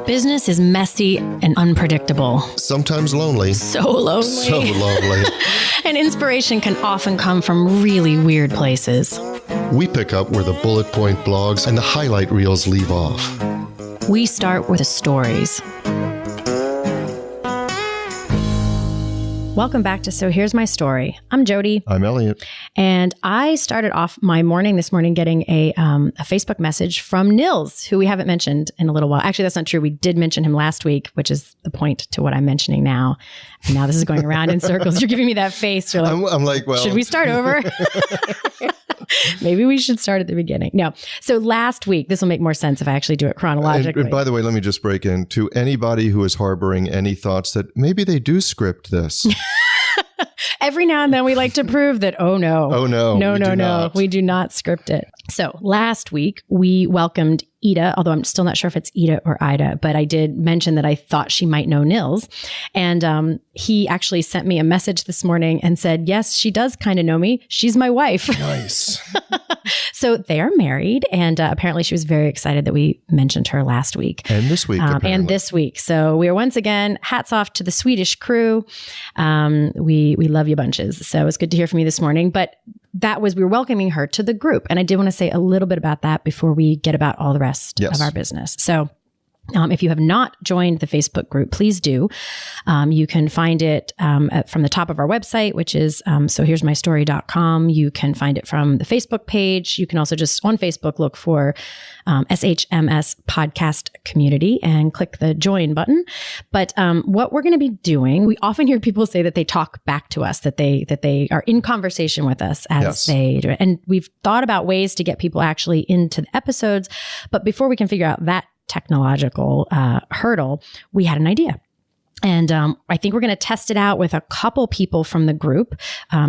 Business is messy and unpredictable. Sometimes lonely. So lonely. So lonely. And inspiration can often come from really weird places. We pick up where the bullet point blogs and the highlight reels leave off. We start with the stories. Welcome back to So Here's My Story. I'm Jody. I'm Elliot. And I started off my morning this morning getting a Facebook message from Nils, who we haven't mentioned in a little while. Actually, that's not true. We did mention him last week, which is the point to what I'm mentioning now. And now this is going around in circles. You're giving me that face. You're like, I'm like, well, should we start over? Maybe we should start at the beginning. No. So last week, this will make more sense if I actually do it chronologically. And by the way, let me just break in to anybody who is harboring any thoughts that maybe they do script this. Every now and then we like to prove that, oh no. No. We do not script it. So last week we welcomed Ida, although I'm still not sure if it's Ida or Ida, but I did mention that I thought she might know Nils. And he actually sent me a message this morning and said, yes, she does kind of know me. She's my wife. Nice. So they are married. And apparently she was very excited that we mentioned her last week. And this week. So we are once again, hats off to the Swedish crew. We love you bunches. So it's good to hear from you this morning. But we were welcoming her to the group. And I did want to say a little bit about that before we get about all the rest of our business. So if you have not joined the Facebook group, please do. You can find it from the top of our website, which is sohere'smystory.com. You can find it from the Facebook page. You can also just on Facebook look for SHMS Podcast Community and click the join button. But what we're going to be doing, we often hear people say that they talk back to us, that they are in conversation with us as they do it. And we've thought about ways to get people actually into the episodes. But before we can figure out that technological hurdle, we had an idea. And I think we're going to test it out with a couple people from the group.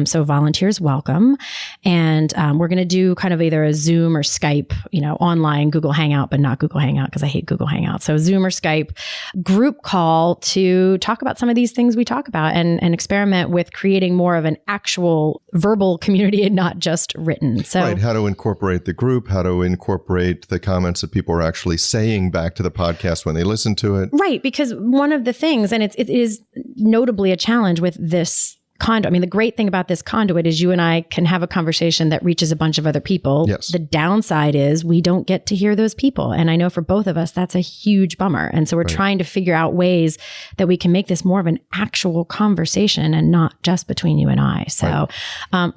So volunteers welcome. And we're going to do kind of either a Zoom or Skype, online Google Hangout, but not Google Hangout because I hate Google Hangout. So Zoom or Skype group call to talk about some of these things we talk about and experiment with creating more of an actual verbal community and not just written. So right, how to incorporate the group, how to incorporate the comments that people are actually saying back to the podcast when they listen to it. Right, because one of the things, and it is notably a challenge with this conduit. I mean, the great thing about this conduit is you and I can have a conversation that reaches a bunch of other people. Yes. The downside is we don't get to hear those people. And I know for both of us, that's a huge bummer. And so we're trying to figure out ways that we can make this more of an actual conversation and not just between you and I. So,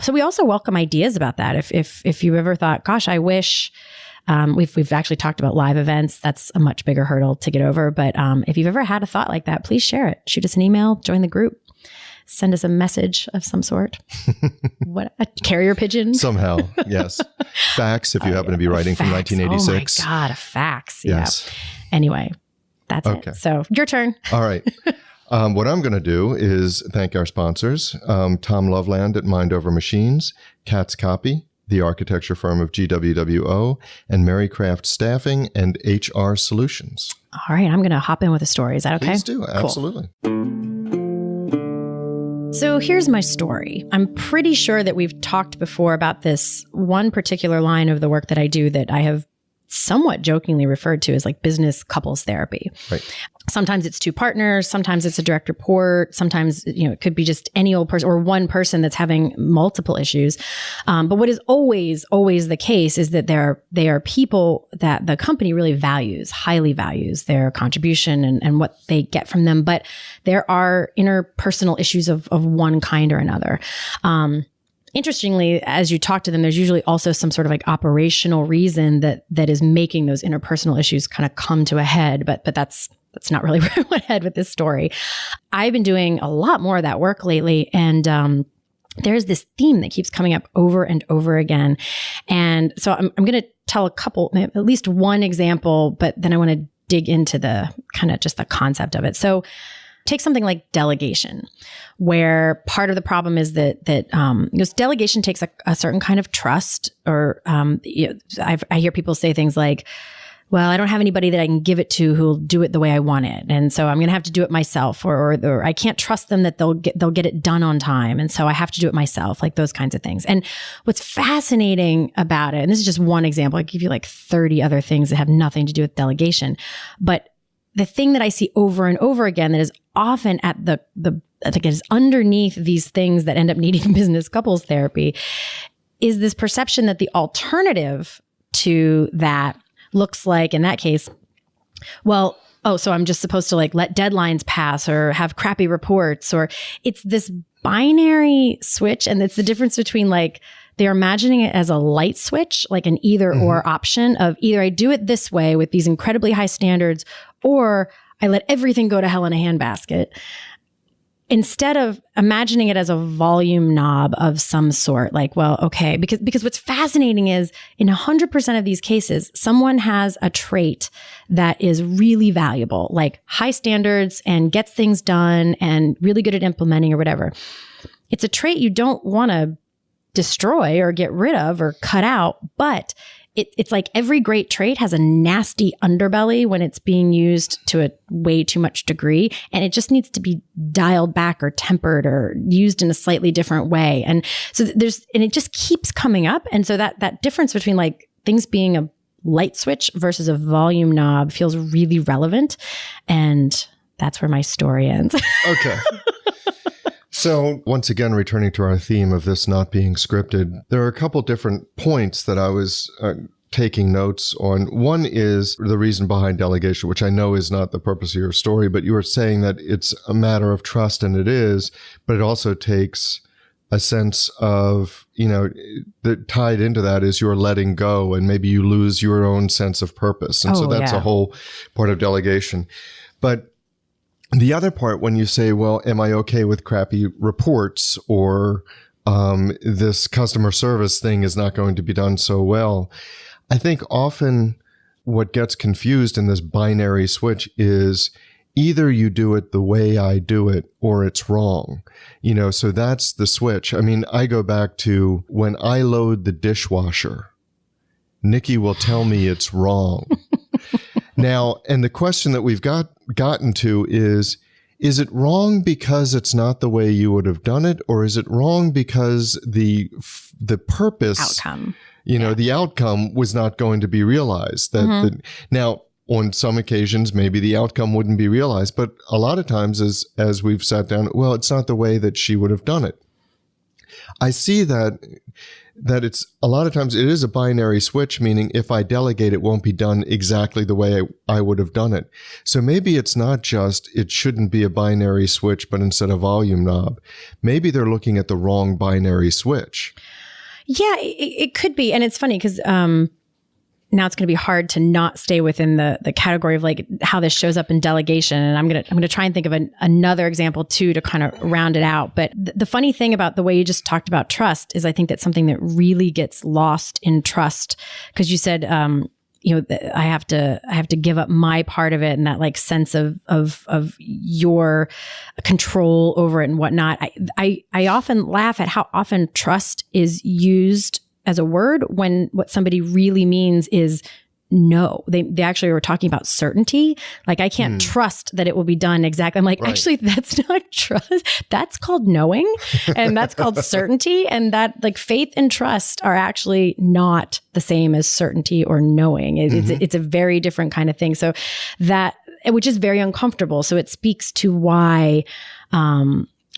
so we also welcome ideas about that. If you ever thought, gosh, I wish... We've actually talked about live events. That's a much bigger hurdle to get over. But if you've ever had a thought like that, please share it. Shoot us an email, join the group, send us a message of some sort. What, a carrier pigeon? Somehow, yes. Fax, if you happen to be writing from 1986. Oh my God, a fax. Yes. Yeah. Anyway, that's it. So your turn. All right. What I'm going to do is thank our sponsors, Tom Loveland at Mind Over Machines, Cat's Copy, the architecture firm of GWWO, and Marycraft Staffing and HR Solutions. All right, I'm going to hop in with a story. Is that okay? Please do. Absolutely. So here's my story. I'm pretty sure that we've talked before about this one particular line of the work that I do that I have somewhat jokingly referred to as like business couples therapy. Right. Sometimes it's two partners, sometimes it's a direct report, sometimes, it could be just any old person or one person that's having multiple issues. But what is always the case is that they are people that the company really highly values their contribution and what they get from them. But there are interpersonal issues of one kind or another. Interestingly, as you talk to them, there's usually also some sort of like operational reason that is making those interpersonal issues kind of come to a head. But that's not really where I went ahead with this story. I've been doing a lot more of that work lately. And there's this theme that keeps coming up over and over again. And so I'm going to tell at least one example, but then I want to dig into the kind of just the concept of it. So take something like delegation, where part of the problem is that delegation takes a certain kind of trust, or I hear people say things like, well, I don't have anybody that I can give it to who'll do it the way I want it. And so I'm going to have to do it myself, or I can't trust them that they'll get it done on time. And so I have to do it myself, like those kinds of things. And what's fascinating about it, and this is just one example, I give you like 30 other things that have nothing to do with delegation. But the thing that I see over and over again that is often at I think is underneath these things that end up needing business couples therapy is this perception that the alternative to that looks like, in that case, well, so I'm just supposed to like let deadlines pass or have crappy reports, or it's this binary switch. And it's the difference between like, they're imagining it as a light switch, like an either or option of either I do it this way with these incredibly high standards, or I let everything go to hell in a handbasket. Instead of imagining it as a volume knob of some sort, like, well, okay, because what's fascinating is in 100% of these cases, someone has a trait that is really valuable, like high standards and gets things done and really good at implementing or whatever. It's a trait you don't want to destroy or get rid of or cut out, but it's like every great trait has a nasty underbelly when it's being used to a way too much degree. And it just needs to be dialed back or tempered or used in a slightly different way. And so and it just keeps coming up. And so that difference between like things being a light switch versus a volume knob feels really relevant. And that's where my story ends. Okay. So once again, returning to our theme of this not being scripted, there are a couple different points that I was taking notes on. One is the reason behind delegation, which I know is not the purpose of your story, but you were saying that it's a matter of trust, and it is, but it also takes a sense of, that tied into that is you're letting go, and maybe you lose your own sense of purpose. And so that's a whole part of delegation. But the other part, when you say, well, am I okay with crappy reports, or this customer service thing is not going to be done so well, I think often what gets confused in this binary switch is either you do it the way I do it or it's wrong. So that's the switch. I mean, I go back to when I load the dishwasher, Nikki will tell me it's wrong. Now, and the question that we've gotten to is it wrong because it's not the way you would have done it, or is it wrong because the purpose outcome, the outcome was not going to be realized? Now, on some occasions, maybe the outcome wouldn't be realized, but a lot of times, as we've sat down, well, it's not the way that she would have done it. I see that it's a lot of times it is a binary switch, meaning if I delegate, it won't be done exactly the way I would have done it. So maybe it's not just, it shouldn't be a binary switch, but instead a volume knob. Maybe they're looking at the wrong binary switch. Yeah, it could be. And it's funny because now it's going to be hard to not stay within the category of like how this shows up in delegation. And I'm going to try and think of another example too, to kind of round it out. But the funny thing about the way you just talked about trust is I think that's something that really gets lost in trust. Because you said, I have to give up my part of it, and that like sense of your control over it and whatnot. I often laugh at how often trust is used as a word when what somebody really means is no. They actually were talking about certainty. Like, I can't trust that it will be done exactly. I'm like, actually, that's not trust. That's called knowing, and that's called certainty. And that, like, faith and trust are actually not the same as certainty or knowing. It's a very different kind of thing. So that, which is very uncomfortable. So it speaks to why,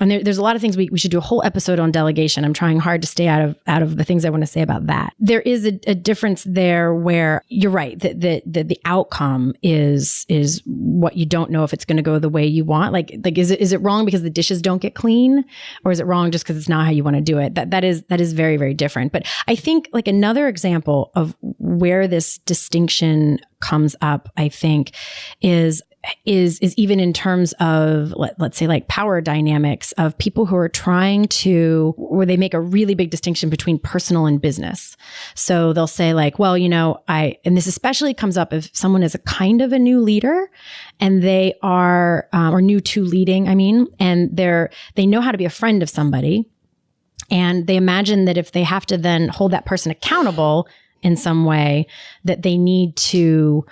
and there's a lot of things we should do a whole episode on delegation. I'm trying hard to stay out of the things I want to say about that. There is a difference there where you're right, that the outcome is what you don't know if it's going to go the way you want. Like is it wrong because the dishes don't get clean, or is it wrong just because it's not how you want to do it? That is very, very different. But I think like another example of where this distinction comes up, I think, is even in terms of, let's say, like power dynamics of people who are trying to, where they make a really big distinction between personal and business. So they'll say like, well, and this especially comes up if someone is a kind of a new leader and they are, or new to leading, and they know how to be a friend of somebody. And they imagine that if they have to then hold that person accountable, in some way that they need to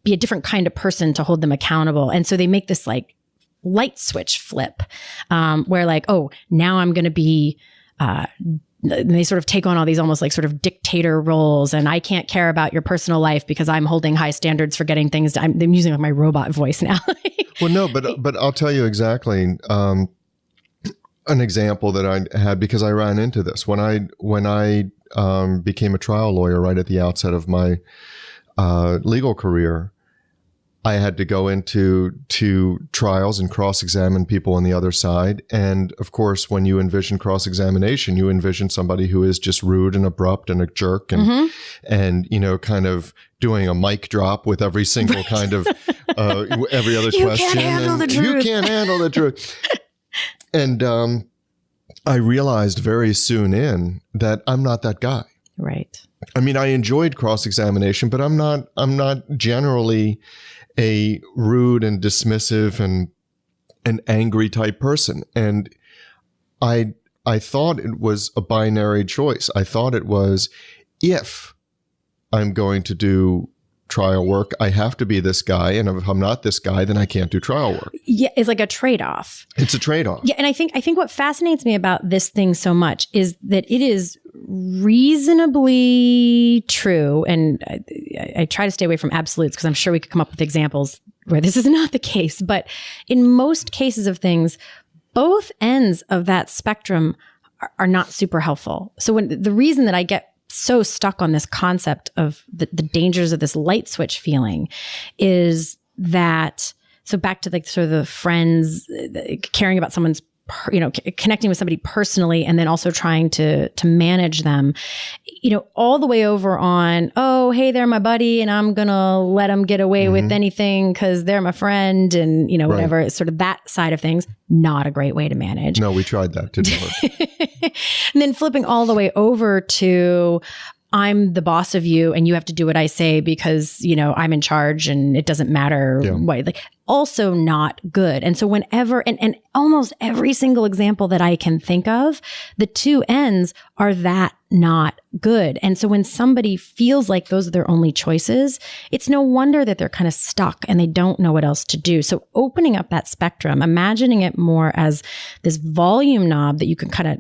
be a different kind of person to hold them accountable. And so they make this like light switch flip where like, oh, now I'm going to be, they sort of take on all these almost like sort of dictator roles, and I can't care about your personal life because I'm holding high standards for getting things. I'm using like my robot voice now. Well, no, but I'll tell you exactly an example that I had because I ran into this when I became a trial lawyer right at the outset of my legal career. I had to go into trials and cross-examine people on the other side. And of course, when you envision cross-examination, you envision somebody who is just rude and abrupt and a jerk and, and you know, kind of doing a mic drop with every single kind of, every other You question. can't handle the truth. You can't handle the truth. And I realized very soon in that I'm not that guy. Right. I mean, I enjoyed cross-examination, but I'm not generally a rude and dismissive and an angry type person. And I thought it was a binary choice. I thought it was, if I'm going to do trial work, I have to be this guy. And if I'm not this guy, then I can't do trial work. Yeah, it's like a trade-off. It's a trade-off. Yeah, and I think what fascinates me about this thing so much is that it is reasonably true, and I try to stay away from absolutes because I'm sure we could come up with examples where this is not the case. But in most cases of things, both ends of that spectrum are not super helpful. So when the reason that I get so stuck on this concept of the dangers of this light switch feeling is that, so back to like sort of the friends, caring about someone's, you know, connecting with somebody personally, and then also trying to manage them, you know, all the way over on, oh, hey, they're my buddy and I'm going to let them get away with anything because they're my friend and, you know, whatever. It's sort of that side of things. Not a great way to manage. No, we tried that. Didn't work. And then flipping all the way over to, I'm the boss of you and you have to do what I say because, you know, I'm in charge and it doesn't matter what, like, also not good. And so whenever, and almost every single example that I can think of, the two ends are that not good. And so when somebody feels like those are their only choices, it's no wonder that they're kind of stuck and they don't know what else to do. So opening up that spectrum, imagining it more as this volume knob that you can kind of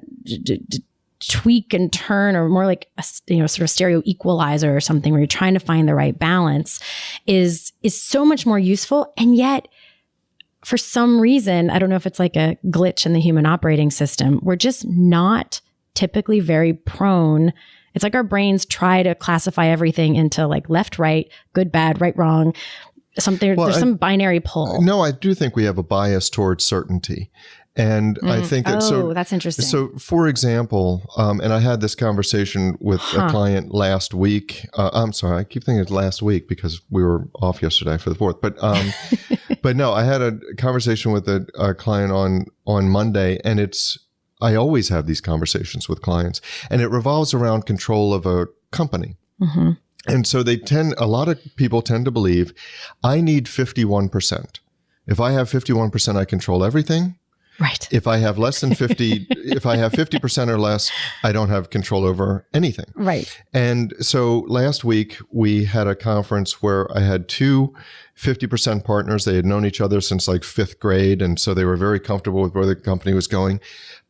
tweak and turn, or more like a, you know, sort of stereo equalizer or something where you're trying to find the right balance is so much more useful. And yet for some reason, I don't know if it's like a glitch in the human operating system, we're just not typically very prone. It's like our brains try to classify everything into like left, right, good, bad, right, wrong. There's some binary pull. No, I do think we have a bias towards certainty. And I think that, that's interesting. So for example, and I had this conversation with a client last week. I'm sorry, I keep thinking it's last week because we were off yesterday for the 4th, but, but no, I had a conversation with a client on Monday, and I always have these conversations with clients, and it revolves around control of a company. Mm-hmm. And so a lot of people tend to believe I need 51%. If I have 51%, I control everything. Right. If I have less than 50, if I have 50% or less, I don't have control over anything. Right. And so last week we had a conference where I had two 50% partners. They had known each other since like 5th grade. And so they were very comfortable with where the company was going.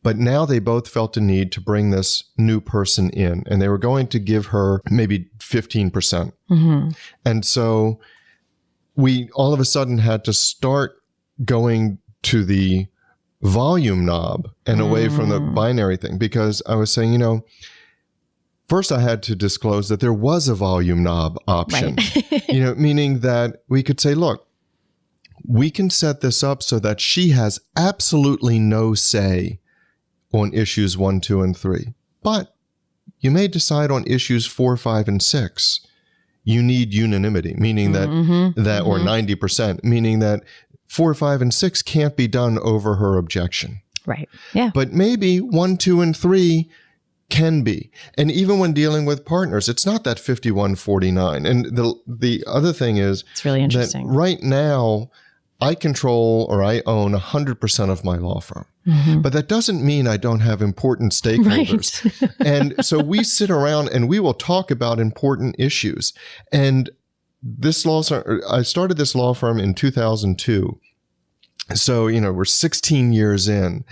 But now they both felt a need to bring this new person in, and they were going to give her maybe 15%. Mm-hmm. And so we all of a sudden had to start going to the volume knob and away from the binary thing, because I was saying, you know, first I had to disclose that there was a volume knob option, right. You know, meaning that we could say, look, we can set this up so that she has absolutely no say on issues 1, 2, and 3, but you may decide on issues 4, 5, and 6. You need unanimity, meaning that, or 90%, meaning that 4, 5, and 6 can't be done over her objection. Right. Yeah. But maybe 1, 2, and 3 can be. And even when dealing with partners, it's not that 51-49. And the other thing is, it's really interesting. That right now, I control or I own 100% of my law firm. But that doesn't mean I don't have important stakeholders. Right. And so we sit around and we will talk about important issues. And I started this law firm in 2002. So, we're 16 years in.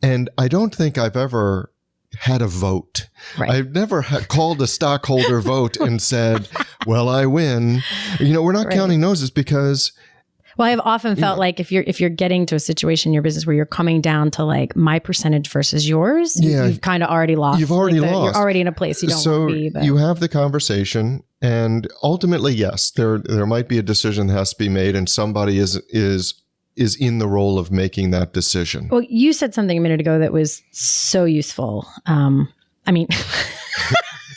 And I don't think I've ever had a vote. Right. I've never called a stockholder vote and said, well, I win. We're not counting noses because... Well, I've often felt like if you're getting to a situation in your business where you're coming down to like my percentage versus yours, you've kind of already lost. You've already lost. You're already in a place you don't want to be. So you have the conversation, and ultimately, yes, there might be a decision that has to be made, and somebody is in the role of making that decision. Well, you said something a minute ago that was so useful.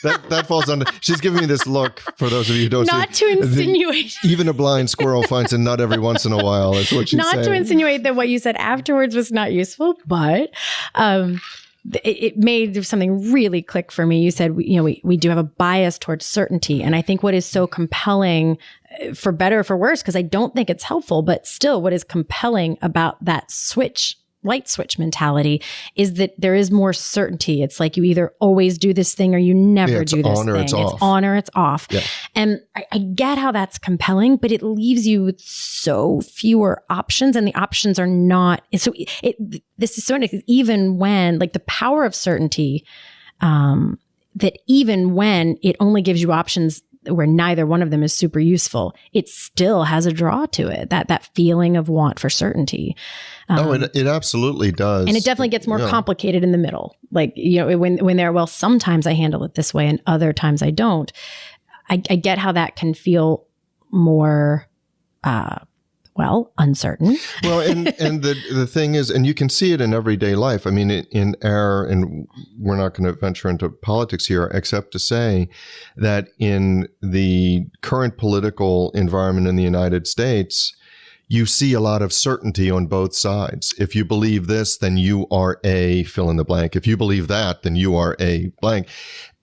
That falls under. She's giving me this look. For those of you who don't see, not to insinuate. Even a blind squirrel finds a nut every once in a while. That's what she's saying. Not to insinuate that what you said afterwards was not useful, but it made something really click for me. You said we do have a bias towards certainty, and I think what is so compelling, for better or for worse, because I don't think it's helpful, but still, what is compelling about that light switch mentality is that there is more certainty. It's like you either always do this thing or you never do this thing. It's on or it's off. Yeah. And I get how that's compelling, but it leaves you with so fewer options, and the options are not. So this is certainly, even when, like, the power of certainty, that even when it only gives you options where neither one of them is super useful, it still has a draw to it, that feeling of want for certainty. It absolutely does. And it definitely gets more complicated in the middle. Like, when they're, sometimes I handle it this way and other times I don't. I get how that can feel more, uncertain. Well, and the thing is, and you can see it in everyday life. I mean, and we're not going to venture into politics here, except to say that in the current political environment in the United States, you see a lot of certainty on both sides. If you believe this, then you are a fill in the blank. If you believe that, then you are a blank.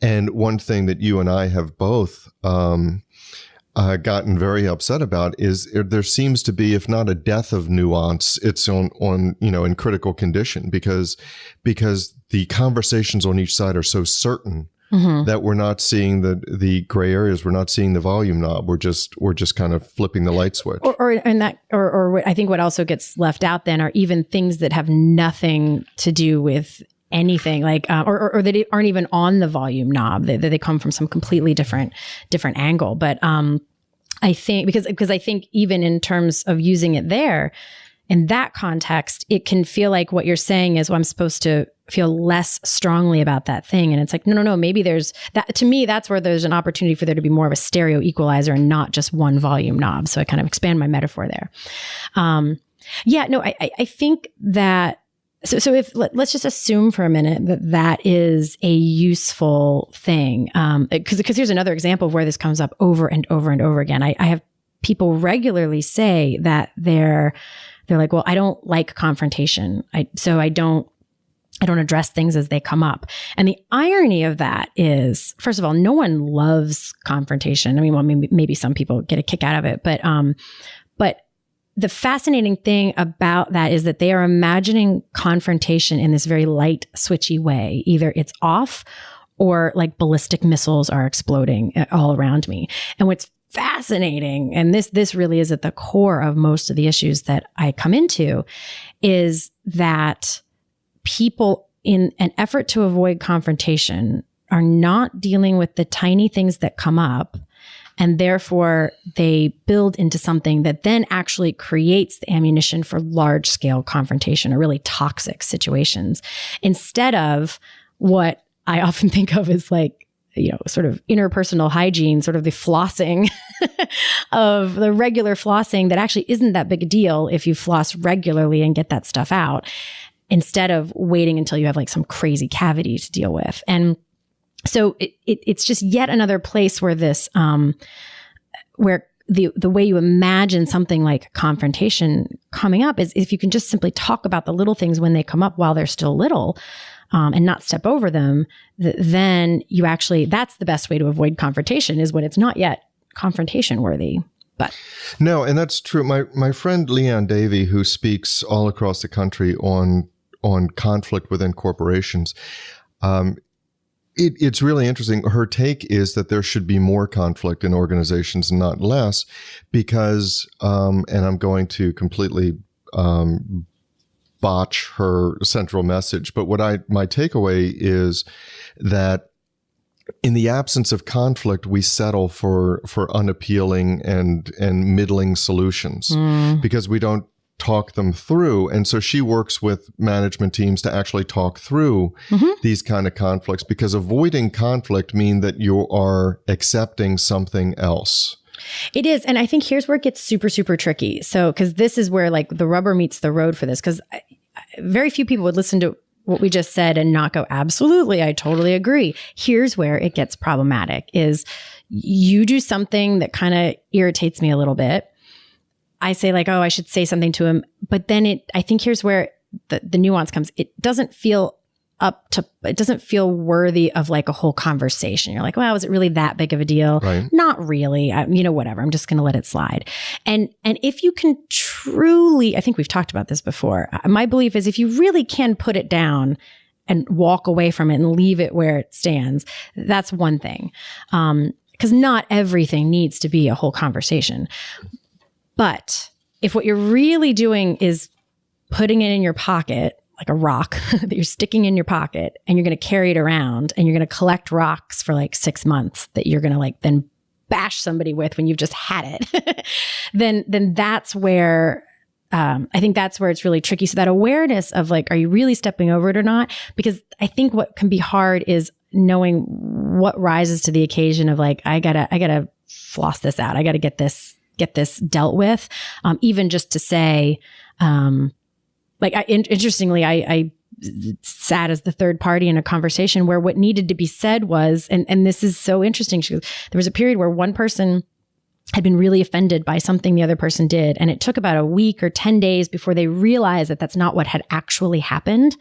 And one thing that you and I have both gotten very upset about is there seems to be, if not a death of nuance, it's on in critical condition because the conversations on each side are so certain that we're not seeing the gray areas. We're not seeing the volume knob. We're just kind of flipping the light switch. Or I think what also gets left out then are even things that have nothing to do with anything, like or that aren't even on the volume knob, that they come from some completely different angle. But I think because I think even in terms of using it there, in that context, it can feel like what you're saying is, well, I'm supposed to feel less strongly about that thing. And it's like, no, maybe there's that. To me, that's where there's an opportunity for there to be more of a stereo equalizer and not just one volume knob. So I kind of expand my metaphor there. I think that, so if let's just assume for a minute that is a useful thing. Because here's another example of where this comes up over and over and over again. I have people regularly say that they're like, well, I don't like confrontation. So I don't address things as they come up. And the irony of that is, first of all, no one loves confrontation. I mean, well, maybe some people get a kick out of it, but the fascinating thing about that is that they are imagining confrontation in this very light, switchy way. Either it's off or like ballistic missiles are exploding all around me. And what's fascinating, and this really is at the core of most of the issues that I come into, is that people, in an effort to avoid confrontation, are not dealing with the tiny things that come up, and therefore they build into something that then actually creates the ammunition for large-scale confrontation or really toxic situations, instead of what I often think of as like, sort of interpersonal hygiene, sort of the flossing of the regular flossing that actually isn't that big a deal if you floss regularly and get that stuff out, instead of waiting until you have like some crazy cavity to deal with. And so it's just yet another place where this, where the way you imagine something like confrontation coming up is if you can just simply talk about the little things when they come up while they're still little, and not step over them, then you actually, that's the best way to avoid confrontation, is when it's not yet confrontation worthy. But no, and that's true. My friend Leanne Davey, who speaks all across the country on conflict within corporations, it's really interesting. Her take is that there should be more conflict in organizations and not less, because, and I'm going to completely botch her central message, but my takeaway is that in the absence of conflict, we settle for unappealing and middling solutions because we don't talk them through. And so she works with management teams to actually talk through these kind of conflicts, because avoiding conflict means that you are accepting something else. It is. And I think here's where it gets super, super tricky. So, because this is where like the rubber meets the road for this, because very few people would listen to what we just said and not go, absolutely, I totally agree. Here's where it gets problematic is you do something that kind of irritates me a little bit. I say like, oh, I should say something to him. But then I think here's where the nuance comes. It doesn't feel worthy of like a whole conversation. You're like, well, was it really that big of a deal? Right. Not really. Whatever. I'm just going to let it slide. And if you can truly, I think we've talked about this before. My belief is if you really can put it down and walk away from it and leave it where it stands, that's one thing. Because not everything needs to be a whole conversation. But if what you're really doing is putting it in your pocket, like a rock that you're sticking in your pocket, and you're going to carry it around and you're going to collect rocks for like 6 months that you're going to like then bash somebody with when you've just had it, then that's where I think that's where it's really tricky. So that awareness of like, are you really stepping over it or not? Because I think what can be hard is knowing what rises to the occasion of like, I gotta floss this out. I gotta get this dealt with. Even just to say, interestingly, I sat as the third party in a conversation where what needed to be said was, and this is so interesting. There was a period where one person had been really offended by something the other person did. And it took about a week or 10 days before they realized that that's not what had actually happened.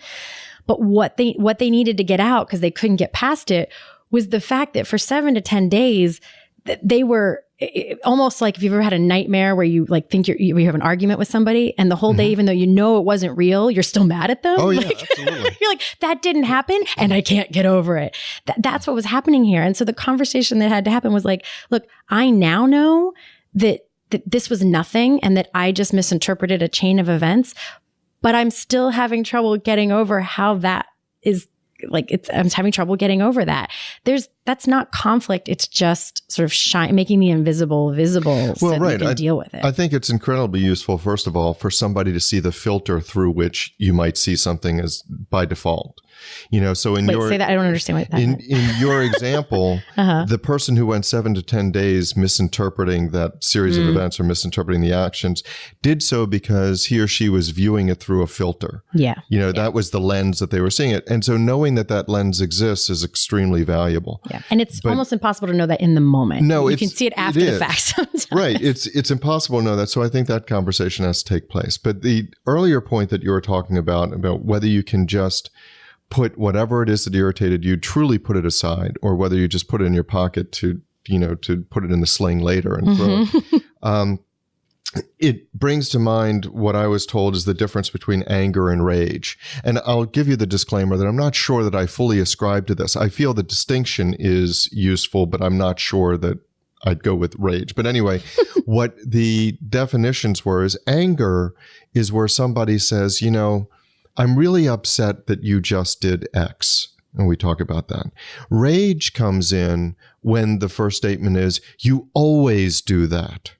But what they needed to get out, because they couldn't get past it, was the fact that for 7 to 10 days, they were almost like if you've ever had a nightmare where you like think you have an argument with somebody, and the whole day, even though you know it wasn't real, you're still mad at them. Oh yeah, like, absolutely. You're like, that didn't happen and I can't get over it. That's what was happening here. And so the conversation that had to happen was like, look, I now know that this was nothing and that I just misinterpreted a chain of events, but I'm still having trouble getting over how that is. Like I'm having trouble getting over that. That's not conflict. It's just sort of making the invisible visible so that you can deal with it. I think it's incredibly useful, first of all, for somebody to see the filter through which you might see something as by default. So say that. I don't understand what that in your example, the person who went 7 to 10 days misinterpreting that series of events or misinterpreting the actions did so because he or she was viewing it through a filter. Yeah. That was the lens that they were seeing it. And so knowing that lens exists is extremely valuable. Yeah. And it's almost impossible to know that in the moment. No, you can see it after the fact sometimes. Right. It's impossible to know that. So I think that conversation has to take place. But the earlier point that you were talking about whether you can just put whatever it is that irritated you, truly put it aside, or whether you just put it in your pocket to put it in the sling later and throw it. It brings to mind what I was told is the difference between anger and rage. And I'll give you the disclaimer that I'm not sure that I fully ascribe to this. I feel the distinction is useful, but I'm not sure that I'd go with rage. But anyway, what the definitions were is anger is where somebody says, I'm really upset that you just did X. And we talk about that. Rage comes in when the first statement is, you always do that.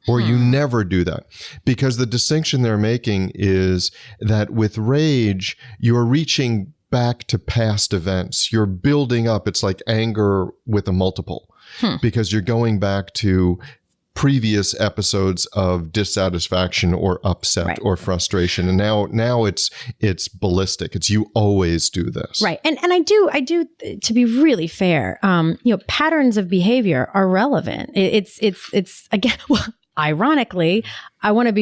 Or you never do that. Because the distinction they're making is that with rage, you're reaching back to past events. You're building up. It's like anger with a multiple. Because you're going back to previous episodes of dissatisfaction or upset or frustration. And now it's ballistic. It's you always do this. Right. And I do, to be really fair, patterns of behavior are relevant. It's again, well, ironically, I want to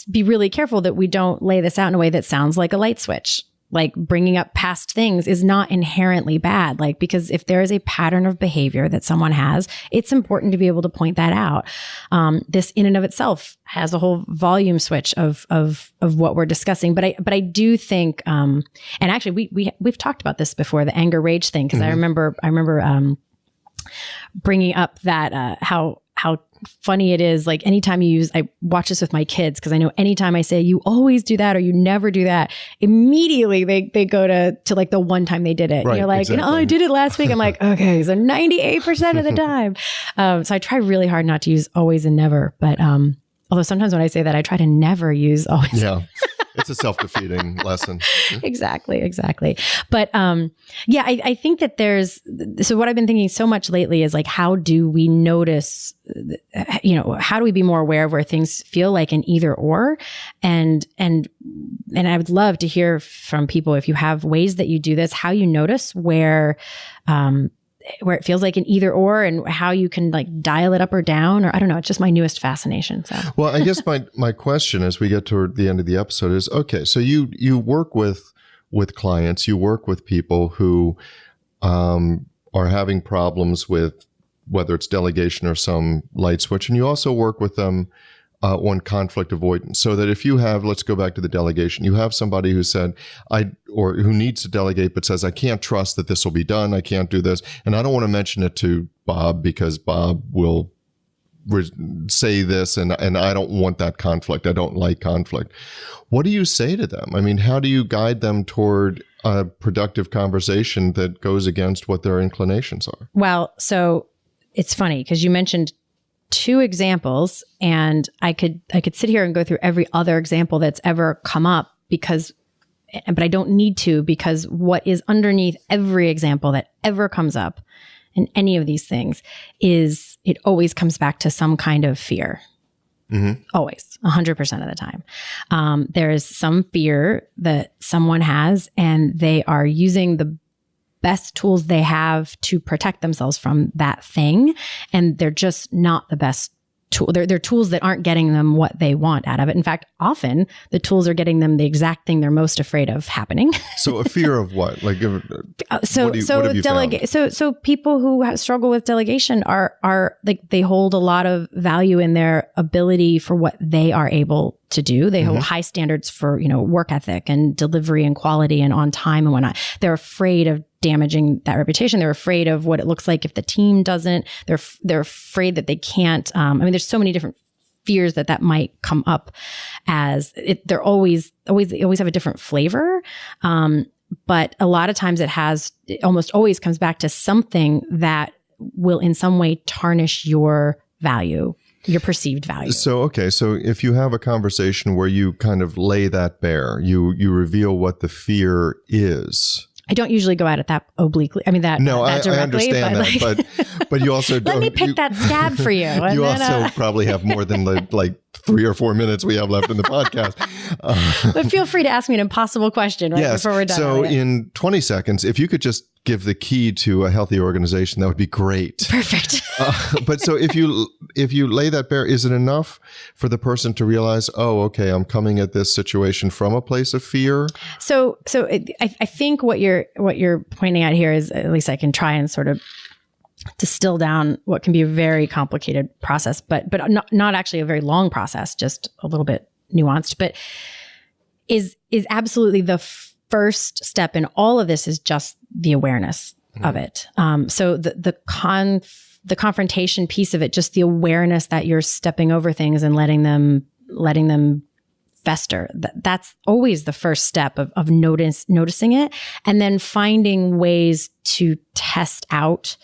be really careful that we don't lay this out in a way that sounds like a light switch. like bringing up past things is not inherently bad. Like, because if there is a pattern of behavior that someone has, it's important to be able to point that out. This in and of itself has a whole volume switch of what we're discussing. But I do think, and actually we've talked about this before, the anger rage thing. Cause I remember bringing up that, how funny it is. Like anytime I watch this with my kids, because I know anytime I say you always do that or you never do that, immediately they go to like the one time they did it. Right, and you're like, exactly. I did it last week. I'm like, okay, so 98% of the time. So I try really hard not to use always and never. But although sometimes when I say that, I try to never use always. Yeah. It's a self-defeating lesson. Exactly. But I think that so what I've been thinking so much lately is like, how do we notice, how do we be more aware of where things feel like an either or? And I would love to hear from people, if you have ways that you do this, how you notice where it feels like an either or, and how you can like dial it up or down, or I don't know. It's just my newest fascination. So, well, I guess my question as we get toward the end of the episode is, okay, so you work with clients, you work with people who are having problems with whether it's delegation or some light switch, and you also work with them on conflict avoidance. So that if you have, let's go back to the delegation, you have somebody who said, or who needs to delegate, but says, I can't trust that this will be done. I can't do this. And I don't want to mention it to Bob because Bob will say this, and I don't want that conflict. I don't like conflict. What do you say to them? I mean, how do you guide them toward a productive conversation that goes against what their inclinations are? Well, so it's funny because you mentioned 2 examples, and I could sit here and go through every other example that's ever come up but I don't need to, because what is underneath every example that ever comes up in any of these things is it always comes back to some kind of fear. Mm-hmm. Always, 100% of the time. There is some fear that someone has, and they are using the best tools they have to protect themselves from that thing. And they're just not the best tool. They're tools that aren't getting them what they want out of it. In fact, often the tools are getting them the exact thing they're most afraid of happening. So a fear of what? Like, so people who struggle with delegation are like, they hold a lot of value in their ability for what they are able to do. They hold high standards for, work ethic and delivery and quality and on time and whatnot. They're afraid of damaging that reputation. They're afraid of what it looks like if the team doesn't. They're afraid that they can't. There's so many different fears that might come up as it. They always have a different flavor. But a lot of times it almost always comes back to something that will in some way tarnish your value, your perceived value. So, okay. So if you have a conversation where you kind of lay that bare, you reveal what the fear is. I don't usually go at it that obliquely. I understand that, but you also don't. Let me pick that scab for you. You also probably have more than like 3 or 4 minutes we have left in the podcast. But feel free to ask me an impossible question before we're done. So in 20 seconds, if you could just give the key to a healthy organization, that would be great. Perfect. But so if you lay that bare, is it enough for the person to realize, oh, okay, I'm coming at this situation from a place of fear? So I think what you're pointing at here is, at least I can try and sort of distill down what can be a very complicated process, but not actually a very long process, just a little bit nuanced, but is absolutely the first step in all of this is just the awareness of it. So the confrontation piece of it, just the awareness that you're stepping over things and letting them fester. That's always the first step of noticing it, and then finding ways to test out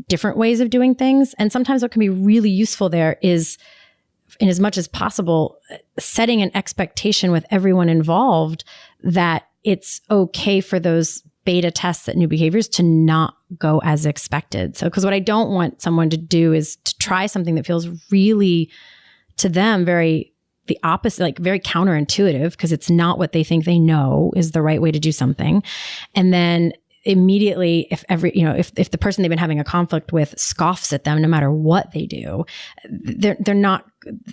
different ways of doing things. And sometimes what can be really useful there is, in as much as possible, setting an expectation with everyone involved that it's okay for those beta tests at new behaviors to not go as expected. So, because what I don't want someone to do is to try something that feels really, to them, very the opposite, like very counterintuitive, because it's not what they think they know is the right way to do something. And then immediately, if the person they've been having a conflict with scoffs at them, no matter what they do, they're not,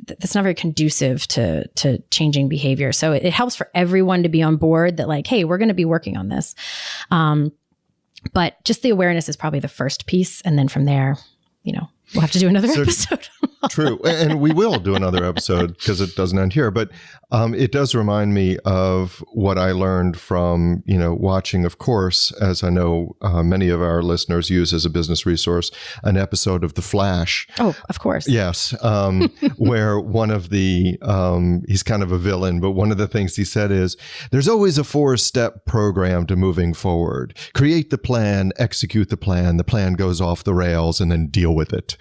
that's not very conducive to changing behavior. So it helps for everyone to be on board that like, hey, we're going to be working on this. But just the awareness is probably the first piece. And then from there, we'll have to do another episode. True. And we will do another episode because it doesn't end here. But it does remind me of what I learned from, watching, of course, as I know many of our listeners use as a business resource, an episode of The Flash. Oh, of course. Yes. Where one of the, he's kind of a villain, but one of the things he said is, there's always a 4-step program to moving forward. Create the plan, execute the plan goes off the rails, and then deal with it.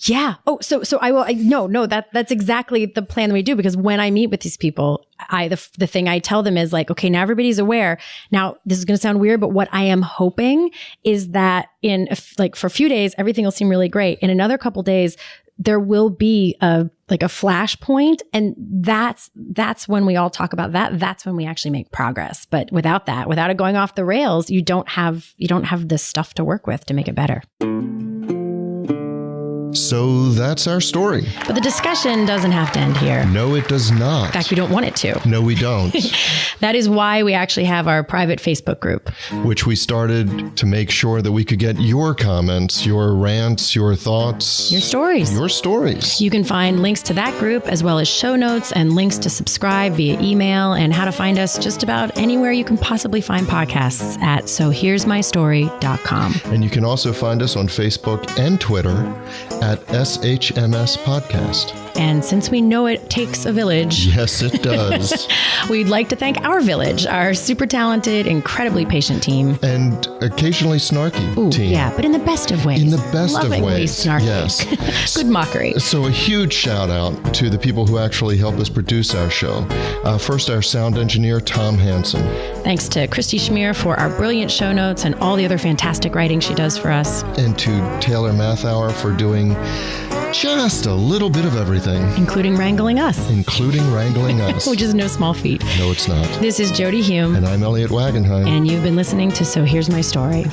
Yeah. Oh, so I will. No, that's exactly the plan we do, because when I meet with these people, the thing I tell them is like, okay, now everybody's aware. Now this is going to sound weird, but what I am hoping is that for a few days, everything will seem really great. In another couple days, there will be a flash point. And that's when we all talk about that. That's when we actually make progress. But without it going off the rails, you don't have this stuff to work with to make it better. So that's our story. But the discussion doesn't have to end here. No, it does not. In fact, we don't want it to. No, we don't. That is why we actually have our private Facebook group, which we started to make sure that we could get your comments, your rants, your thoughts, your stories. You can find links to that group as well as show notes and links to subscribe via email and how to find us just about anywhere you can possibly find podcasts at sohere'smystory.com. And you can also find us on Facebook and Twitter at SHMS Podcast. And since we know it takes a village. Yes, it does. We'd like to thank our village, our super talented, incredibly patient team. And occasionally snarky team. Yeah, but in the best of ways. In the best Lovingly of ways. Snarky. Yes. Good mockery. So a huge shout out to the people who actually help us produce our show. First, our sound engineer, Tom Hansen. Thanks to Christy Schmier for our brilliant show notes and all the other fantastic writing she does for us. And to Taylor Mathauer for doing just a little bit of everything. Including wrangling us. Which is no small feat. No, it's not. This is Jody Hume. And I'm Elliot Wagenheim. And you've been listening to So Here's My Story.